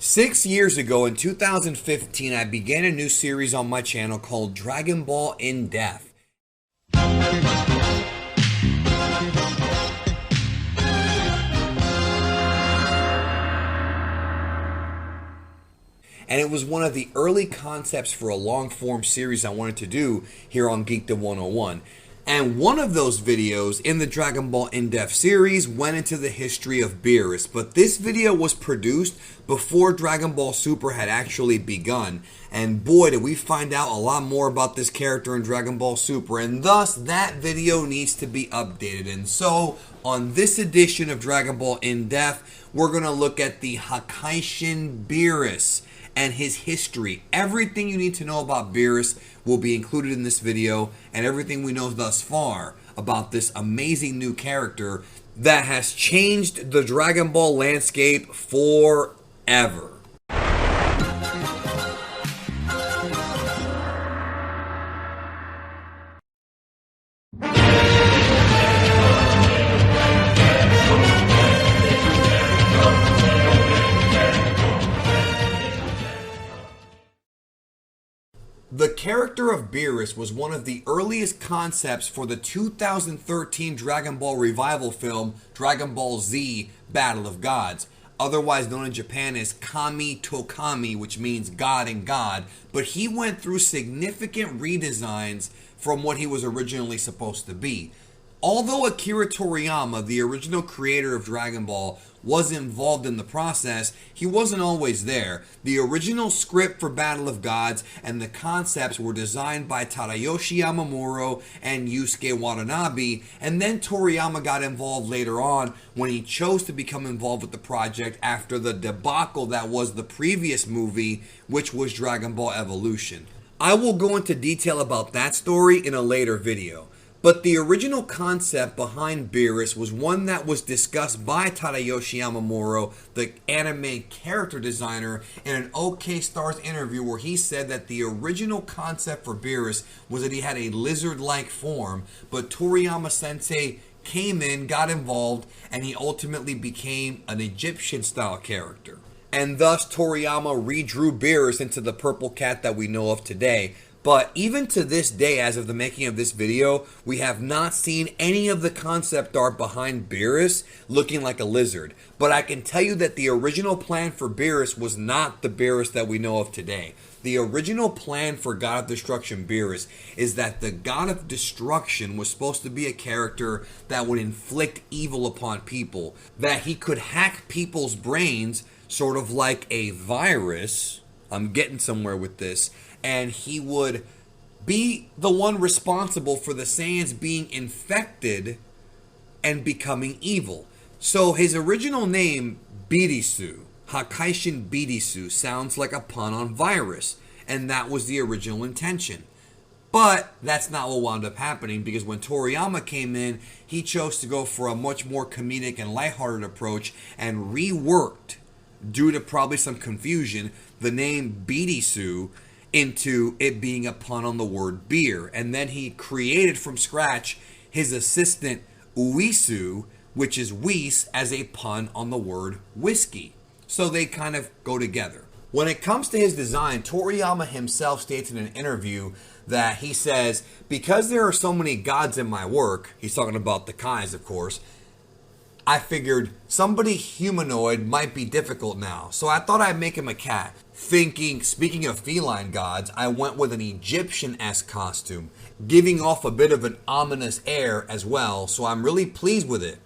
6 years ago in 2015, I began a new series on my channel called Dragon Ball In Depth. And it was one of the early concepts for a long-form series I wanted to do here on Geekdom 101. And one of those videos in the Dragon Ball In-Depth series went into the history of Beerus. But this video was produced before Dragon Ball Super had actually begun. And boy, did we find out a lot more about this character in Dragon Ball Super. And thus, that video needs to be updated. And so, on this edition of Dragon Ball In-Depth, we're going to look at the Hakaishin Beerus and his history. Everything you need to know about Beerus will be included in this video, and everything we know thus far about this amazing new character that has changed the Dragon Ball landscape forever. The character of Beerus was one of the earliest concepts for the 2013 Dragon Ball revival film Dragon Ball Z Battle of Gods, otherwise known in Japan as Kami to Kami, which means God and God, but he went through significant redesigns from what he was originally supposed to be. Although Akira Toriyama, the original creator of Dragon Ball, was involved in the process, he wasn't always there. The original script for Battle of Gods and the concepts were designed by Tadayoshi Yamamuro and Yusuke Watanabe, and then Toriyama got involved later on when he chose to become involved with the project after the debacle that was the previous movie, which was Dragon Ball Evolution. I will go into detail about that story in a later video. But the original concept behind Beerus was one that was discussed by Tadayoshi Yamamuro, the anime character designer, in an OK Stars interview where he said that the original concept for Beerus was that he had a lizard-like form, but Toriyama Sensei came in, got involved, and he ultimately became an Egyptian-style character. And thus Toriyama redrew Beerus into the purple cat that we know of today. But even to this day, as of the making of this video, we have not seen any of the concept art behind Beerus looking like a lizard. But I can tell you that the original plan for Beerus was not the Beerus that we know of today. The original plan for God of Destruction Beerus is that the God of Destruction was supposed to be a character that would inflict evil upon people, that he could hack people's brains, sort of like a virus. I'm getting somewhere with this. And he would be the one responsible for the Saiyans being infected and becoming evil. So his original name, Beerus, Hakaishin Beerus, sounds like a pun on virus. And that was the original intention. But that's not what wound up happening, because when Toriyama came in, he chose to go for a much more comedic and lighthearted approach and reworked, due to probably some confusion, the name Beerus into it being a pun on the word beer. And then he created from scratch his assistant Uisu, which is Whis, as a pun on the word whiskey. So they kind of go together. When it comes to his design, Toriyama himself states in an interview that he says, because there are so many gods in my work, he's talking about the Kais, of course, I figured somebody humanoid might be difficult now, so I thought I'd make him a cat. Thinking, speaking of feline gods, I went with an Egyptian-esque costume, giving off a bit of an ominous air as well, so I'm really pleased with it.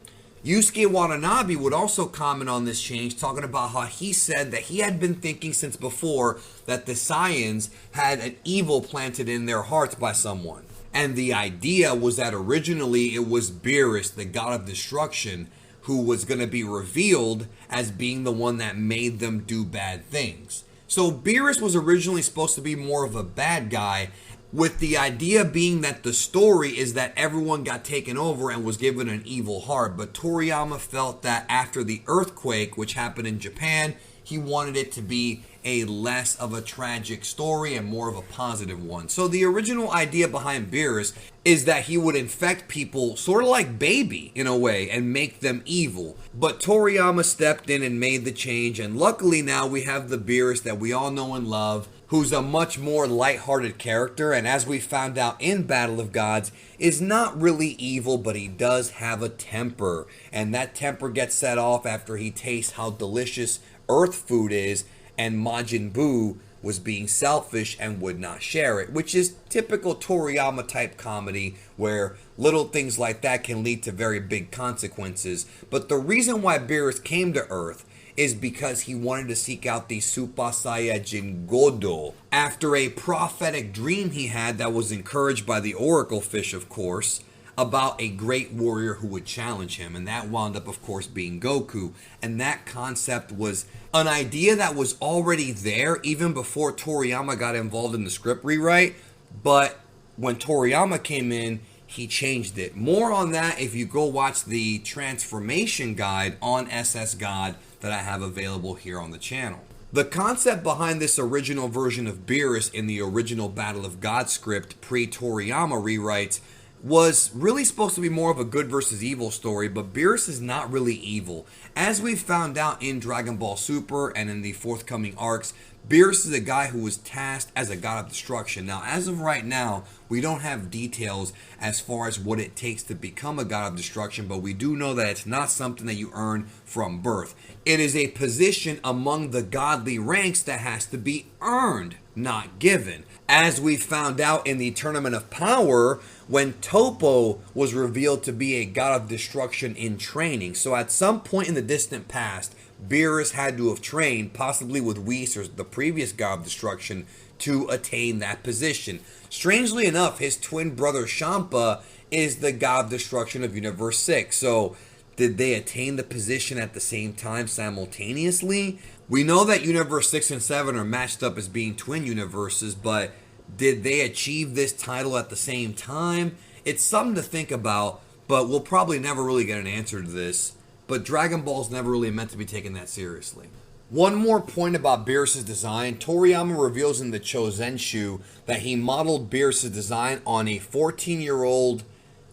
Yusuke Watanabe would also comment on this change, talking about how he said that he had been thinking since before that the Saiyans had an evil planted in their hearts by someone. And the idea was that originally it was Beerus, the God of Destruction, who was going to be revealed as being the one that made them do bad things. So Beerus was originally supposed to be more of a bad guy, with the idea being that the story is that everyone got taken over and was given an evil heart. But Toriyama felt that after the earthquake, which happened in Japan, he wanted it to be a less of a tragic story and more of a positive one. So the original idea behind Beerus is that he would infect people sort of like Baby in a way and make them evil. But Toriyama stepped in and made the change, and luckily now we have the Beerus that we all know and love, who's a much more lighthearted character, and as we found out in Battle of Gods, is not really evil, but he does have a temper. And that temper gets set off after he tastes how delicious Earth food is, and Majin Buu was being selfish and would not share it, which is typical Toriyama type comedy where little things like that can lead to very big consequences. But the reason why Beerus came to Earth is because he wanted to seek out the Super Saiyajin Godo after a prophetic dream he had that was encouraged by the Oracle Fish, of course, about a great warrior who would challenge him, and that wound up, of course, being Goku. And that concept was an idea that was already there even before Toriyama got involved in the script rewrite, but when Toriyama came in, he changed it. More on that if you go watch the transformation guide on SS God that I have available here on the channel. The concept behind this original version of Beerus in the original Battle of God script pre-Toriyama rewrites was really supposed to be more of a good versus evil story, but Beerus is not really evil. As we found out in Dragon Ball Super and in the forthcoming arcs, Beerus is a guy who was tasked as a god of destruction. Now, as of right now, we don't have details as far as what it takes to become a god of destruction, but we do know that it's not something that you earn from birth. It is a position among the godly ranks that has to be earned, not given. As we found out in the Tournament of Power, when Toppo was revealed to be a god of destruction in training. So at some point in the distant past, Beerus had to have trained, possibly with Whis or the previous god of destruction, to attain that position. Strangely enough, his twin brother Champa is the god of destruction of Universe 6. So did they attain the position at the same time simultaneously? We know that Universe 6 and 7 are matched up as being twin universes, but did they achieve this title at the same time? It's something to think about, but we'll probably never really get an answer to this. But Dragon Ball's never really meant to be taken that seriously. One more point about Beerus' design. Toriyama reveals in the Chozenshu that he modeled Beerus' design on a 14-year-old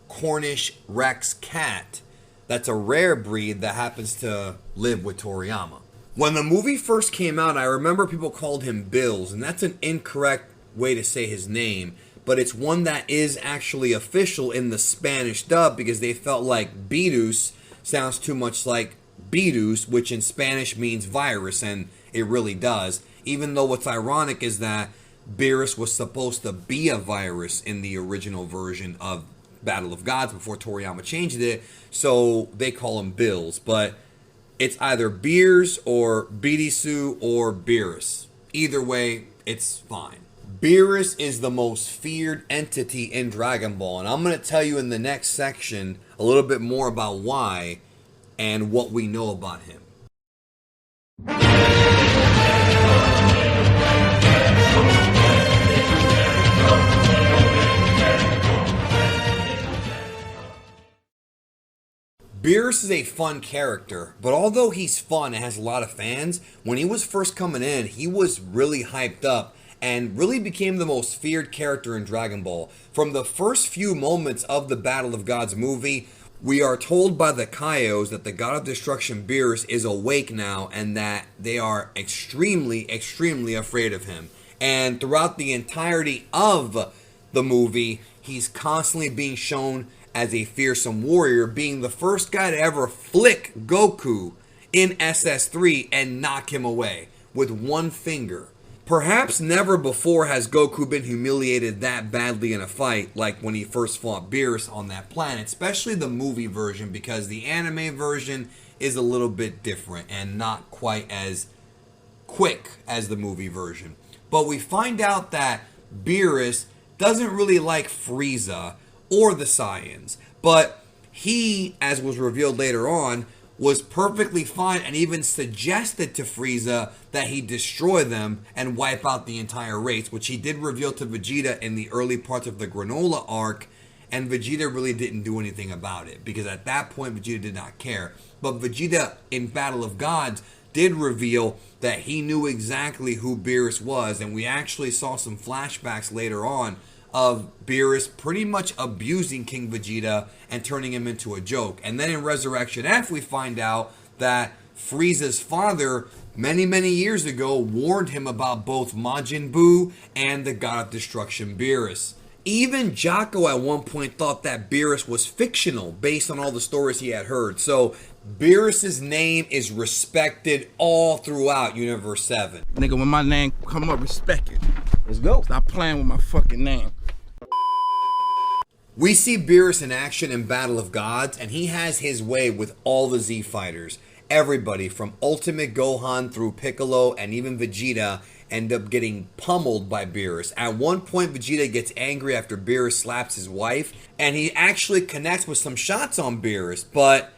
Cornish Rex cat. That's a rare breed that happens to live with Toriyama. When the movie first came out, I remember people called him Bills, and that's an incorrect way to say his name, but it's one that is actually official in the Spanish dub because they felt like Beerus sounds too much like Beerus, which in Spanish means virus, and it really does. Even though what's ironic is that Beerus was supposed to be a virus in the original version of Battle of Gods before Toriyama changed it, so they call him Bills. But it's either Beers or Birisu or Beerus. Either way, it's fine. Beerus is the most feared entity in Dragon Ball, and I'm going to tell you in the next section a little bit more about why and what we know about him. Beerus is a fun character, but although he's fun and has a lot of fans, when he was first coming in, he was really hyped up and really became the most feared character in Dragon Ball. From the first few moments of the Battle of Gods movie, we are told by the Kaios that the God of Destruction Beerus is awake now and that they are extremely, extremely afraid of him. And throughout the entirety of the movie, he's constantly being shown as a fearsome warrior, being the first guy to ever flick Goku in SS3 and knock him away with one finger. Perhaps never before has Goku been humiliated that badly in a fight like when he first fought Beerus on that planet, especially the movie version, because the anime version is a little bit different and not quite as quick as the movie version. But we find out that Beerus doesn't really like Frieza or the Saiyans, but he, as was revealed later on, was perfectly fine and even suggested to Frieza that he destroy them and wipe out the entire race, which he did reveal to Vegeta in the early parts of the Granola arc, and Vegeta really didn't do anything about it because at that point Vegeta did not care. But Vegeta in Battle of Gods did reveal that he knew exactly who Beerus was, and we actually saw some flashbacks later on of Beerus pretty much abusing King Vegeta and turning him into a joke. And then in Resurrection F, we find out that Frieza's father, many years ago, warned him about both Majin Buu and the God of Destruction Beerus. Even Jocko at one point thought that Beerus was fictional based on all the stories he had heard. So Beerus's name is respected all throughout Universe 7. Nigga, when my name come up, respect it. Let's go. Stop playing with my fucking name. We see Beerus in action in Battle of Gods, and he has his way with all the Z fighters. Everybody from Ultimate Gohan through Piccolo and even Vegeta end up getting pummeled by Beerus. At one point, Vegeta gets angry after Beerus slaps his wife, and he actually connects with some shots on Beerus, but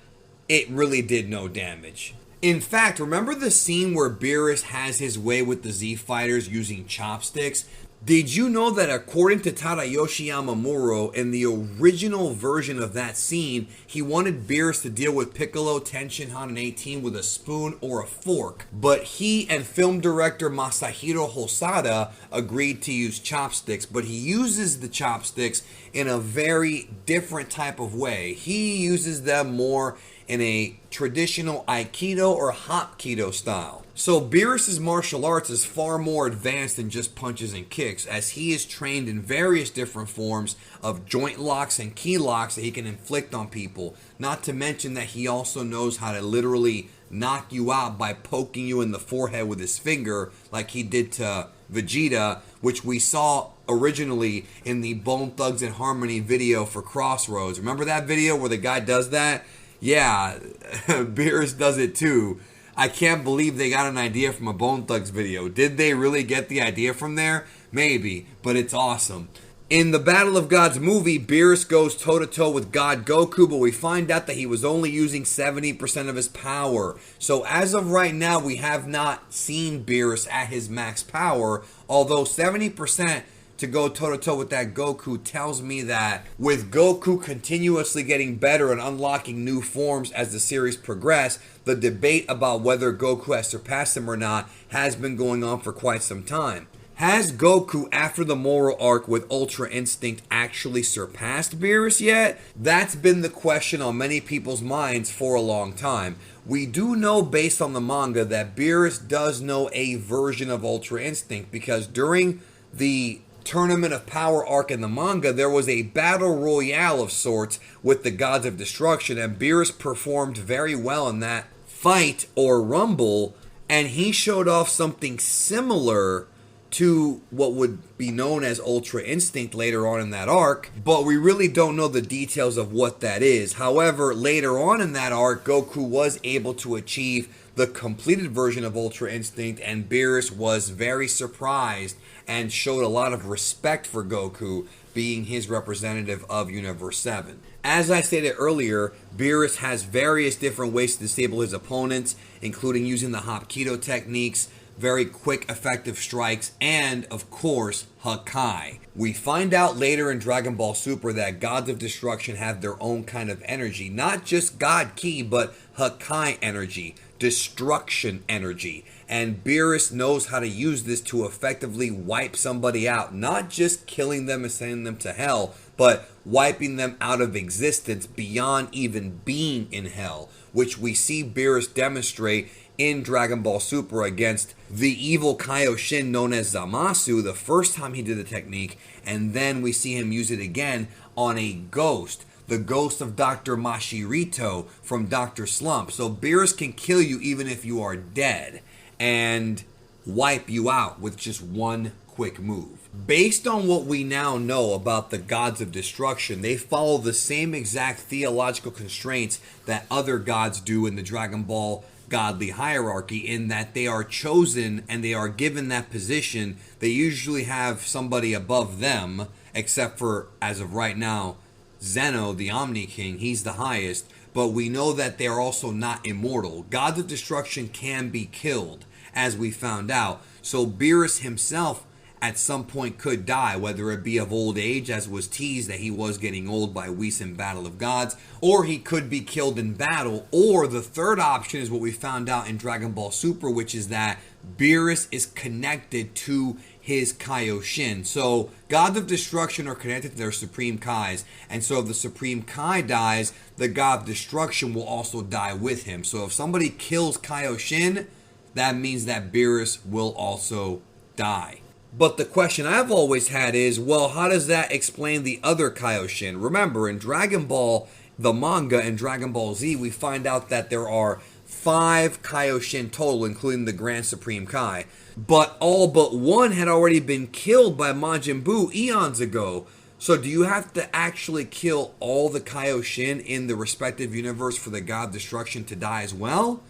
it really did no damage. In fact, remember the scene where Beerus has his way with the Z fighters using chopsticks? Did you know that according to Tadayoshi Yamamuro, in the original version of that scene, he wanted Beerus to deal with Piccolo, Tenshinhan, and 18 with a spoon or a fork, but he and film director Masahiro Hosada agreed to use chopsticks, but he uses the chopsticks in a very different type of way. He uses them more in a traditional Aikido or Hapkido style. So Beerus' martial arts is far more advanced than just punches and kicks, as he is trained in various different forms of joint locks and key locks that he can inflict on people. Not to mention that he also knows how to literally knock you out by poking you in the forehead with his finger, like he did to Vegeta, which we saw originally in the Bone Thugs and Harmony video for Crossroads. Remember that video where the guy does that? Yeah, Beerus does it too. I can't believe they got an idea from a Bone Thugs video. Did they really get the idea from there? Maybe, but it's awesome. In the Battle of Gods movie, Beerus goes toe-to-toe with God Goku, but we find out that he was only using 70% of his power. So as of right now, we have not seen Beerus at his max power, although 70% to go toe-to-toe with that Goku tells me that with Goku continuously getting better and unlocking new forms as the series progresses, the debate about whether Goku has surpassed him or not has been going on for quite some time. Has Goku, after the Moro arc with Ultra Instinct, actually surpassed Beerus yet? That's been the question on many people's minds for a long time. We do know based on the manga that Beerus does know a version of Ultra Instinct, because during the Tournament of Power arc in the manga, there was a battle royale of sorts with the Gods of Destruction, and Beerus performed very well in that fight or rumble, and he showed off something similar to what would be known as Ultra Instinct later on in that arc, but we really don't know the details of what that is. However, later on in that arc, Goku was able to achieve the completed version of Ultra Instinct, and Beerus was very surprised and showed a lot of respect for Goku being his representative of Universe 7. As I stated earlier, Beerus has various different ways to disable his opponents, including using the Hapkido techniques, very quick, effective strikes, and, of course, Hakai. We find out later in Dragon Ball Super that Gods of Destruction have their own kind of energy. Not just God Ki, but Hakai energy, destruction energy. And Beerus knows how to use this to effectively wipe somebody out. Not just killing them and sending them to hell, but wiping them out of existence beyond even being in hell, which we see Beerus demonstrate in Dragon Ball Super against the evil Kaioshin known as Zamasu the first time he did the technique, and then we see him use it again on a ghost, the ghost of Dr. Mashirito from Dr. Slump. So Beerus can kill you even if you are dead and wipe you out with just one quick move. Based on what we now know about the Gods of Destruction, they follow the same exact theological constraints that other gods do in the Dragon Ball godly hierarchy, in that they are chosen and they are given that position. They usually have somebody above them, except for, as of right now, Zeno, the Omni King. He's the highest, but we know that they are also not immortal. Gods of Destruction can be killed, as we found out. So Beerus himself at some point could die, whether it be of old age, as was teased that he was getting old by Whis in Battle of Gods, or he could be killed in battle, or the third option is what we found out in Dragon Ball Super, which is that Beerus is connected to his Kaioshin. So gods of destruction are connected to their Supreme Kais, and so if the Supreme Kai dies, the God of Destruction will also die with him. So if somebody kills Kaioshin, that means that Beerus will also die. But the question I've always had is, well, how does that explain the other Kaioshin? Remember, in Dragon Ball, the manga, and Dragon Ball Z, we find out that there are 5 Kaioshin total, including the Grand Supreme Kai. But all but one had already been killed by Majin Buu eons ago. So do you have to actually kill all the Kaioshin in the respective universe for the God of Destruction to die as well?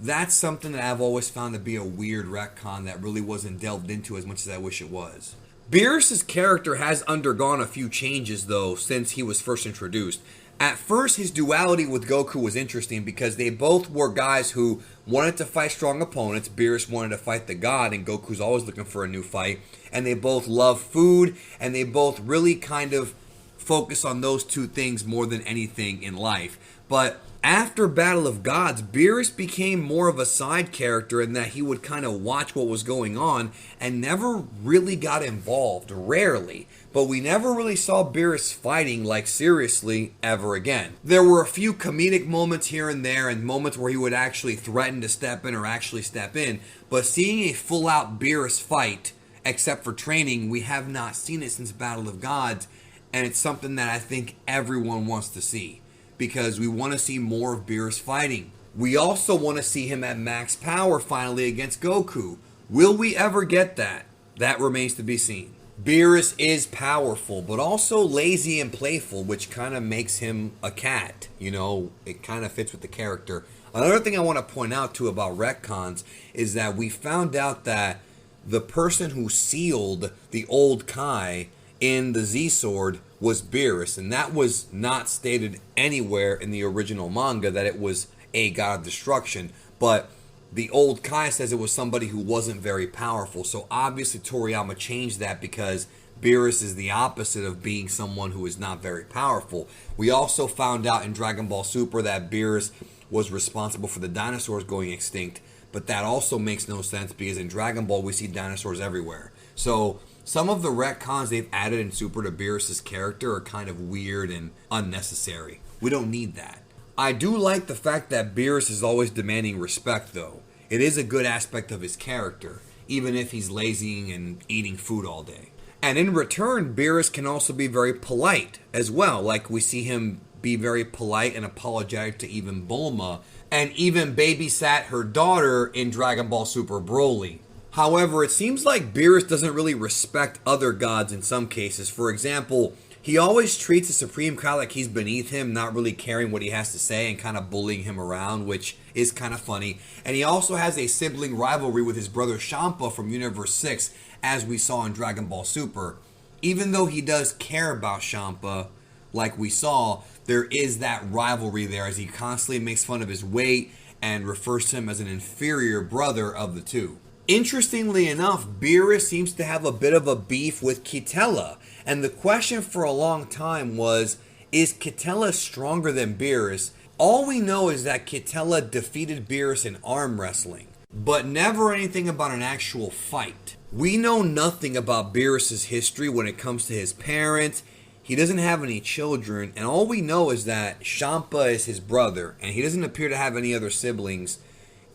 That's something that I've always found to be a weird retcon that really wasn't delved into as much as I wish it was. Beerus' character has undergone a few changes, though, since he was first introduced. At first, his duality with Goku was interesting because they both were guys who wanted to fight strong opponents. Beerus wanted to fight the god, and Goku's always looking for a new fight. And they both love food, and they both really kind of focus on those two things more than anything in life. But after Battle of Gods, Beerus became more of a side character in that he would kind of watch what was going on and never really got involved, rarely. But we never really saw Beerus fighting, like, seriously, ever again. There were a few comedic moments here and there, and moments where he would actually threaten to step in or actually step in. But seeing a full-out Beerus fight, except for training, we have not seen it since Battle of Gods, and it's something that I think everyone wants to see, because we want to see more of Beerus fighting. We also want to see him at max power finally against Goku. Will we ever get that? That remains to be seen. Beerus is powerful, but also lazy and playful, which kind of makes him a cat. You know, it kind of fits with the character. Another thing I want to point out too about retcons is that we found out that the person who sealed the old Kai in the Z-Sword was Beerus, and that was not stated anywhere in the original manga that it was a God of Destruction, but the old Kai says it was somebody who wasn't very powerful. So obviously Toriyama changed that because Beerus is the opposite of being someone who is not very powerful. We also found out in Dragon Ball Super that Beerus was responsible for the dinosaurs going extinct, but that also makes no sense because in Dragon Ball we see dinosaurs everywhere. So some of the retcons they've added in Super to Beerus' character are kind of weird and unnecessary. We don't need that. I do like the fact that Beerus is always demanding respect, though. It is a good aspect of his character, even if he's lazying and eating food all day. And in return, Beerus can also be very polite as well. Like we see him be very polite and apologetic to even Bulma, and even babysat her daughter in Dragon Ball Super Broly. However, it seems like Beerus doesn't really respect other gods in some cases. For example, he always treats the Supreme Kai like he's beneath him, not really caring what he has to say and kind of bullying him around, which is kind of funny. And he also has a sibling rivalry with his brother Champa from Universe 6, as we saw in Dragon Ball Super. Even though he does care about Champa, like we saw, there is that rivalry there as he constantly makes fun of his weight and refers to him as an inferior brother of the two. Interestingly enough, Beerus seems to have a bit of a beef with Kitella, and the question for a long time was, is Kitella stronger than Beerus? All we know is that Kitella defeated Beerus in arm wrestling, but never anything about an actual fight. We know nothing about Beerus' history when it comes to his parents. He doesn't have any children, and all we know is that Champa is his brother, and he doesn't appear to have any other siblings.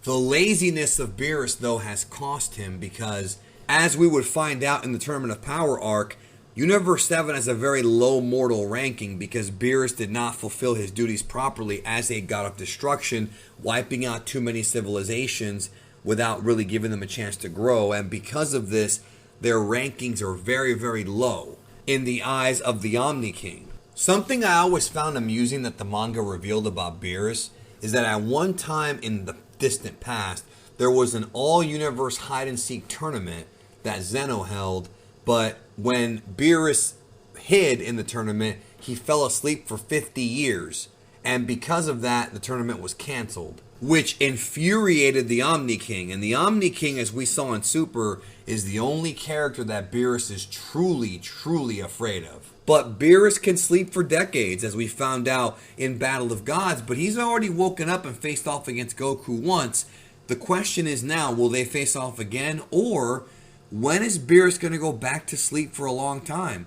The laziness of Beerus, though, has cost him because, as we would find out in the Tournament of Power arc, Universe 7 has a very low mortal ranking because Beerus did not fulfill his duties properly as a God of Destruction, wiping out too many civilizations without really giving them a chance to grow, and because of this, their rankings are very, very low in the eyes of the Omni King. Something I always found amusing that the manga revealed about Beerus is that at one time in the distant past, there was an all-universe hide-and-seek tournament that Zeno held, but when Beerus hid in the tournament, he fell asleep for 50 years, and because of that, the tournament was canceled. which infuriated the Omni King. And the Omni King, as we saw in Super, is the only character that Beerus is truly, truly afraid of. But Beerus can sleep for decades, as we found out in Battle of Gods, but he's already woken up and faced off against Goku once. The question is now, will they face off again? Or when is Beerus going to go back to sleep for a long time?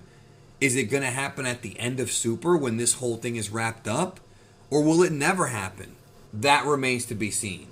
Is it going to happen at the end of Super when this whole thing is wrapped up? Or will it never happen? That remains to be seen.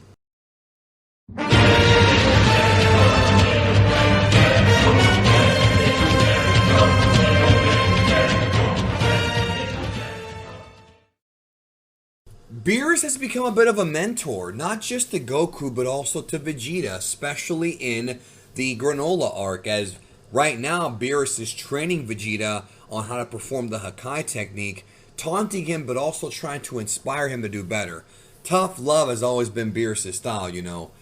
Beerus has become a bit of a mentor, not just to Goku, but also to Vegeta, especially in the Granola arc, as right now Beerus is training Vegeta on how to perform the Hakai technique, taunting him, but also trying to inspire him to do better. Tough love has always been Beerus' style, you know.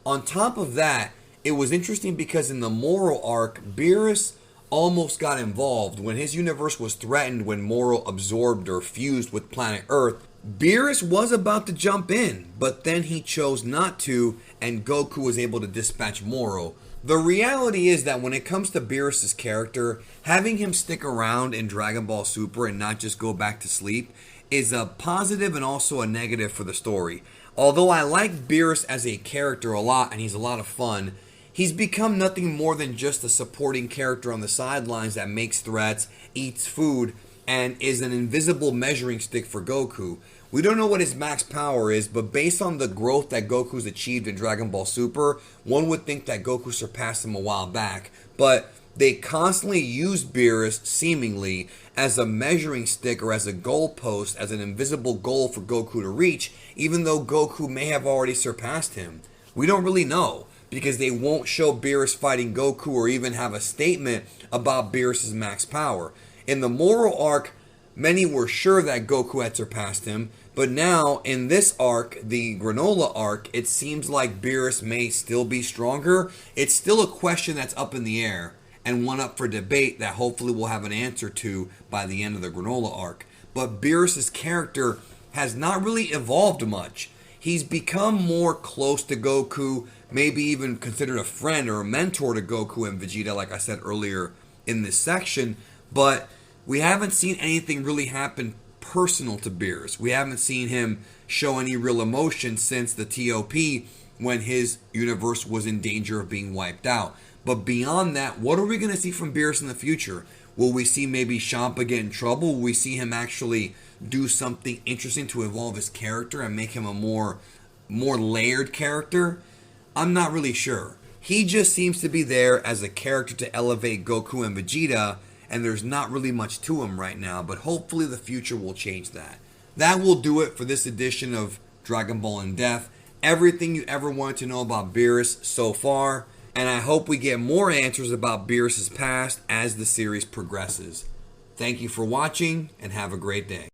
On top of that, it was interesting because in the Moro arc, Beerus almost got involved. When his universe was threatened, when Moro absorbed or fused with planet Earth, Beerus was about to jump in, but then he chose not to, and Goku was able to dispatch Moro. The reality is that when it comes to Beerus' character, having him stick around in Dragon Ball Super and not just go back to sleep is a positive and also a negative for the story. Although I like Beerus as a character a lot and he's a lot of fun, he's become nothing more than just a supporting character on the sidelines that makes threats, eats food, and is an invisible measuring stick for Goku. We don't know what his max power is, but based on the growth that Goku's achieved in Dragon Ball Super, one would think that Goku surpassed him a while back. But they constantly use Beerus, seemingly, as a measuring stick or as a goalpost, as an invisible goal for Goku to reach, even though Goku may have already surpassed him. We don't really know, because they won't show Beerus fighting Goku or even have a statement about Beerus' max power. In the Moro arc, many were sure that Goku had surpassed him, but now in this arc, the Granola arc, it seems like Beerus may still be stronger. It's still a question that's up in the air and one up for debate that hopefully we'll have an answer to by the end of the Granola arc. But Beerus' character has not really evolved much. He's become more close to Goku, maybe even considered a friend or a mentor to Goku and Vegeta, like I said earlier in this section. But we haven't seen anything really happen personal to Beerus. We haven't seen him show any real emotion since the TOP when his universe was in danger of being wiped out. But beyond that, what are we going to see from Beerus in the future? Will we see maybe Champa get in trouble? Will we see him actually do something interesting to evolve his character and make him a more layered character? I'm not really sure. He just seems to be there as a character to elevate Goku and Vegeta, and there's not really much to him right now, but hopefully the future will change that. That will do it for this edition of Dragon Ball in Depth. Everything you ever wanted to know about Beerus so far, and I hope we get more answers about Beerus' past as the series progresses. Thank you for watching, and have a great day.